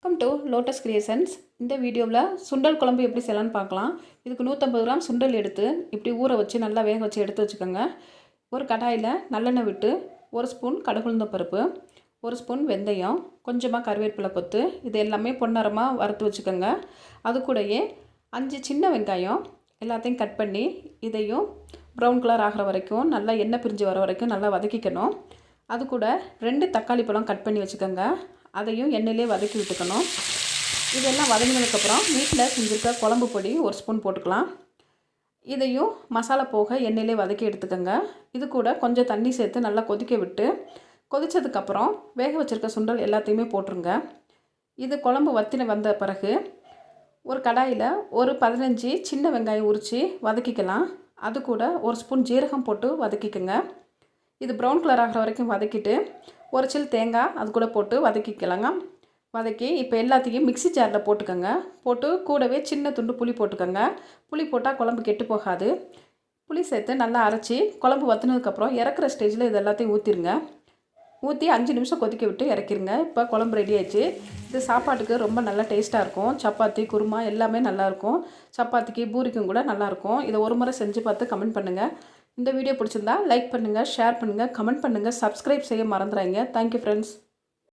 Welcome to lotus creations. இந்த வீடியோவில் சுண்டல் குழம்பு எப்படி செய்யலான்னு பார்க்கலாம். இதுக்கு 150 கிராம் சுண்டல் எடுத்து இப்படி ஊற வச்சு நல்லா வேக வச்சு எடுத்து வச்சுக்கோங்க. ஒரு கடாயில் நல்லெண்ணெய் விட்டு 1 ஸ்பூன் கடுகுளுந்த பருப்பு, 1 ஸ்பூன் வெந்தயம், கொஞ்சமாக கருவேப்பிலை கொத்து, இது எல்லாமே பொன்னரமாக வறுத்து வச்சுக்கோங்க. அது கூடயே 5 சின்ன வெங்காயம் எல்லாத்தையும் கட் பண்ணி இதையும் ப்ரௌன் கலர் ஆகிற வரைக்கும் நல்லா எண்ணெய் பிரிஞ்சு வர வரைக்கும் நல்லா வதக்கிக்கணும். அது கூட 2 தக்காளி பழம் கட் பண்ணி வச்சுக்கோங்க. அதையும் எண்ணெயிலே வதக்கி விட்டுக்கணும். இதெல்லாம் வதங்கினதுக்கப்புறம் வீட்டில் செஞ்சுருக்க குழம்பு பொடி 1 ஸ்பூன் போட்டுக்கலாம். இதையும் மசாலா போக எண்ணெயிலே வதக்கி எடுத்துக்கோங்க. இது கூட கொஞ்சம் தண்ணி சேர்த்து நல்லா கொதிக்க விட்டு கொதித்ததுக்கப்புறம் வேக வச்சுருக்க சுண்டல் எல்லாத்தையுமே போட்டுருங்க. இது குழம்பு வத்தின வந்த பிறகு ஒரு கடாயில் ஒரு 15 சின்ன வெங்காயம் உரித்து வதக்கிக்கலாம். அது கூட 1 ஸ்பூன் ஜீரகம் போட்டு வதக்கிக்கோங்க. இது ப்ரௌன் கலர் ஆகிற வரைக்கும் வதக்கிட்டு ஒரு சில் தேங்காய் அது கூட போட்டு வதக்கிக்கலாங்க. வதக்கி இப்போ எல்லாத்தையும் மிக்ஸி ஜாரில் போட்டுக்கோங்க. போட்டு கூடவே சின்ன துண்டு புளி போட்டுக்கோங்க. புளி போட்டால் குழம்பு கெட்டு போகாது. புளி சேர்த்து நல்லா அரைச்சி குழம்பு வற்றினதுக்கப்புறம் இறக்குற ஸ்டேஜில் இது எல்லாத்தையும் ஊற்றிடுங்க. ஊற்றி 5 நிமிஷம் கொதிக்க விட்டு இறக்கிருங்க. இப்போ குழம்பு ரெடி ஆயிடுச்சு. இது சாப்பாட்டுக்கு ரொம்ப நல்லா டேஸ்ட்டாக இருக்கும். சப்பாத்தி, குருமா எல்லாமே நல்லாயிருக்கும். சப்பாத்திக்கு பூரிக்கும் கூட நல்லாயிருக்கும். இதை ஒரு முறை செஞ்சு பார்த்து கமெண்ட் பண்ணுங்கள். இந்த வீடியோ பிடிச்சிருந்தா லைக் பண்ணுங்கள், ஷேர் பண்ணுங்கள், கமெண்ட் பண்ணுங்கள், சப்ஸ்கிரைப் செய்ய மறந்துடாதீங்க. Thank you friends.